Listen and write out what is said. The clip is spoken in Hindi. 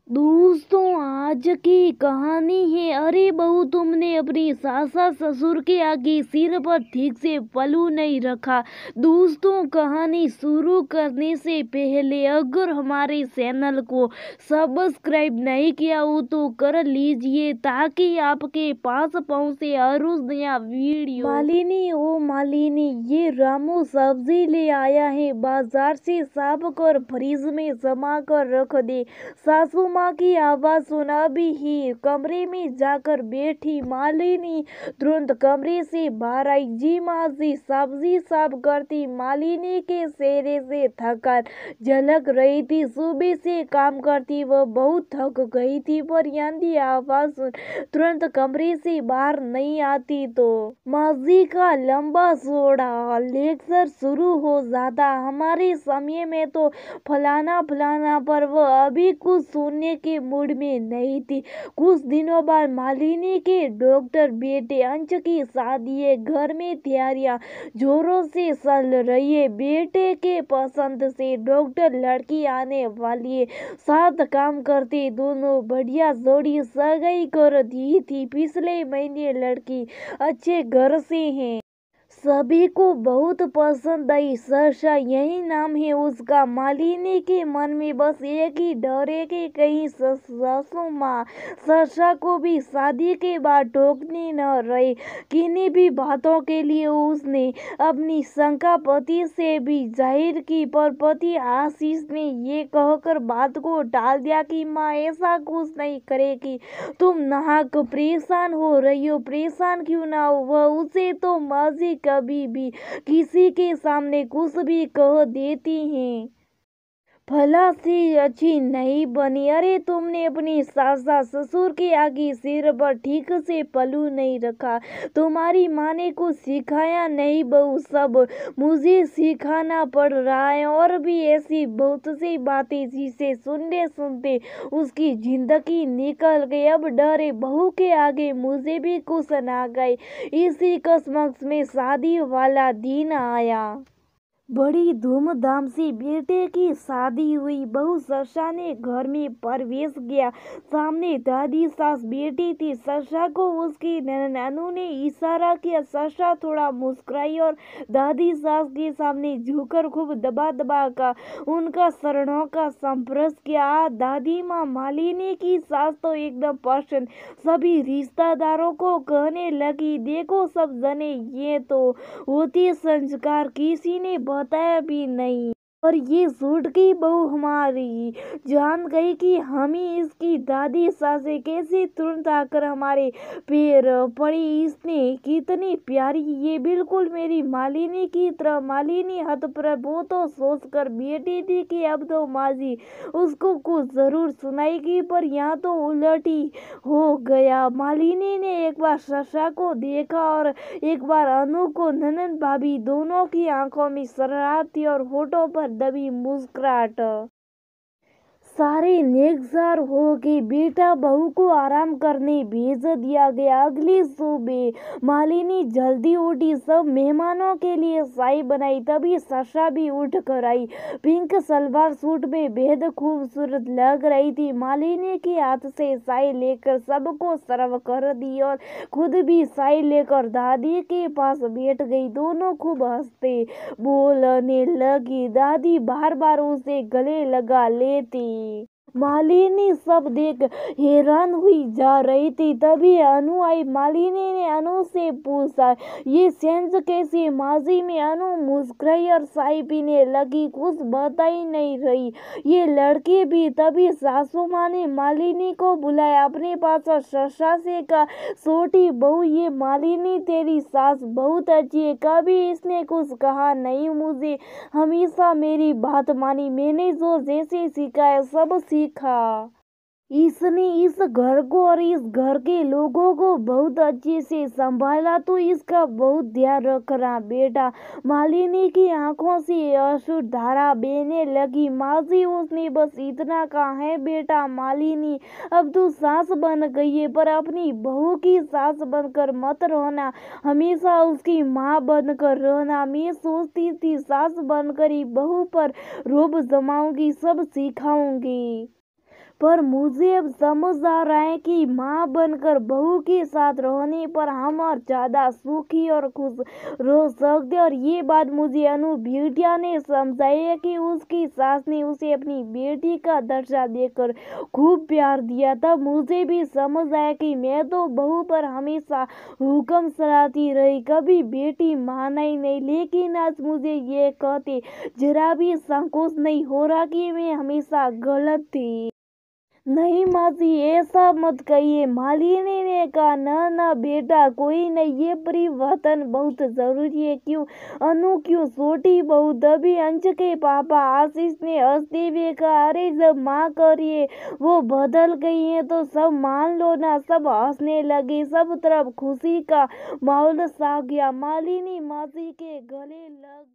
दोस्तों, आज की कहानी है। अरे बहू, तुमने अपनी सासा ससुर के आगे सिर पर ठीक से पल्लू नहीं रखा। दोस्तों, कहानी शुरू करने से पहले अगर हमारे चैनल को सब्सक्राइब नहीं किया हो तो कर लीजिए ताकि आपके पास पहुंचे हर रोज नया वीडियो। मालिनी, ओ मालिनी, ये रामू सब्जी ले आया है, बाजार से साफ कर फ्रिज में जमा कर रख दे। सासू माँ की आवाज सुना भी ही कमरे में जाकर बैठी मालिनी तुरंत कमरे से बाहर आई। जी माँ जी, सब्जी साफ करती मालिनी के चेहरे से थकान झलक रही थी। सुबह से काम करती वह बहुत थक गई थी, पर यदि आवाज सुन तुरंत कमरे से बाहर नहीं आती तो माँ जी का लंबा चौड़ा लेक्चर शुरू हो जाता। हमारे समय में तो फलाना फलाना, पर वह अभी कुछ सुनने के मूड में नहीं थी। कुछ दिनों बाद मालिनी के डॉक्टर बेटे अंश की शादी है। घर में तैयारियां जोरों से चल रही है। बेटे के पसंद से डॉक्टर लड़की आने वाली है। साथ काम करते दोनों बढ़िया जोड़ी सगाई कर दी थी। पिछले महीने लड़की अच्छे घर से है, सभी को बहुत पसंद आई। सरसा यही नाम है उसका। मालिनी के मन में बस एक ही डर है कि कहीं सासू माँ सरसा को भी शादी के बाद टोकने न रहे। किन्हीं भी बातों के लिए उसने अपनी शंका पति से भी जाहिर की, पर पति आशीष ने ये कहकर बात को टाल दिया कि माँ ऐसा कुछ नहीं करेगी, तुम नाहक परेशान हो रही हो। परेशान क्यों ना हो, वह उसे तो मर्जी कभी भी किसी के सामने कुछ भी कह देती हैं। भला से अच्छी नहीं बनी। अरे तुमने अपनी सासा ससुर के आगे सिर पर ठीक से पल्लू नहीं रखा। तुम्हारी माँ ने कुछ सिखाया नहीं बहू, सब मुझे सिखाना पड़ रहा है। और भी ऐसी बहुत सी बातें जिसे सुनते सुनते उसकी जिंदगी निकल गई। अब डरे बहू के आगे मुझे भी कुछ ना गए। इसी कश्मकश में शादी वाला दिन आया। बड़ी धूमधाम से बेटे की शादी हुई। बहू सरसा ने घर में प्रवेश किया। सामने दादी सास बैठी थी। सरसा को उसकी नानू ने इशारा किया। सरसा थोड़ा मुस्कुराई और दादी सास के सामने झुककर खूब दबा दबा का उनका चरणों का स्पर्श किया। दादी माँ मालिनी की सास तो एकदम प्रसन्न सभी रिश्तेदारों को कहने लगी, देखो सब जने, ये तो होती संस्कार, किसी ने बताया भी नहीं। और ये झूठ की बहू हमारी जान गई कि हम ही इसकी दादी सासे कैसे तुरंत आकर हमारे पैर पड़ी। इसने कितनी प्यारी, ये बिल्कुल मेरी मालिनी की तरह। मालिनी हतप्रभ वो तो सोच कर बैठी थी कि अब तो माँ जी उसको कुछ जरूर सुनाएगी, पर यहाँ तो उलट ही हो गया। मालिनी ने एक बार सरसा को देखा और एक बार अनु को। ननद भाभी दोनों की आंखों में शरारत थी और होठों पर दबी मुस्कुराहट। सारे नेकजार हो गए। बेटा बहू को आराम करने भेज दिया गया। अगली सुबह मालिनी जल्दी उठी, सब मेहमानों के लिए चाय बनाई। तभी सरसा भी उठ कर आई। पिंक सलवार सूट में बेहद खूबसूरत लग रही थी। मालिनी के हाथ से चाय लेकर सबको सर्व कर दी और खुद भी चाय लेकर दादी के पास बैठ गई। दोनों खूब हंसते बोलने लगी। दादी बार बार उसे गले लगा लेती। मालिनी सब देख हैरान हुई जा रही थी। तभी अनु आई। मालिनी ने अनु से पूछा, ये सेंस कैसे माँ जी में? अनु मुस्कुराई और चाय पीने लगी, कुछ बता ही नहीं रही ये लड़की भी। तभी सासू माँ ने मालिनी को बुलाया अपने पास और सरसा से कहा, छोटी बहू, ये मालिनी तेरी सास बहुत अच्छी है, कभी इसने कुछ कहा नहीं मुझे, हमेशा मेरी बात मानी। मैंने जो जैसे सिखाया सब सीखा। इसने इस घर को और इस घर के लोगों को बहुत अच्छे से संभाला, तो इसका बहुत ध्यान रखना बेटा। मालिनी की आंखों से आंसू धारा बहने लगी। माँ जी, उसने बस इतना कहा है बेटा। मालिनी, अब तू सास बन गई है, पर अपनी बहू की सास बनकर मत रहना, हमेशा उसकी माँ बनकर रहना। मैं सोचती थी सास बनकर ही बहू पर रोब जमाऊंगी, सब सिखाऊंगी। पर मुझे अब समझ आ रहा है कि माँ बनकर बहू के साथ रहने पर हम और ज़्यादा सुखी और खुश रह सकते। और ये बात मुझे अनु बिटिया ने समझाई है कि उसकी सास ने उसे अपनी बेटी का दर्जा देकर खूब प्यार दिया। तब मुझे भी समझ आया कि मैं तो बहू पर हमेशा हुक्म चलाती रही, कभी बेटी माना ही नहीं। लेकिन आज मुझे ये कहते जरा भी संकोच नहीं हो रहा कि मैं हमेशा गलत थी। नहीं माँ जी, ऐसा मत कहिए। मालिनी ने कहा, ना ना बेटा, कोई नहीं, ये परिवर्तन बहुत जरूरी है। क्यों अनु, क्यों छोटी बहू? तभी अंश के पापा आशीष ने हंसते हुए कहा, अरे जब माँ कह रही है वो बदल गई है तो सब मान लो ना। सब हंसने लगे, सब तरफ खुशी का माहौल छा गया। मालिनी माँ जी के गले लग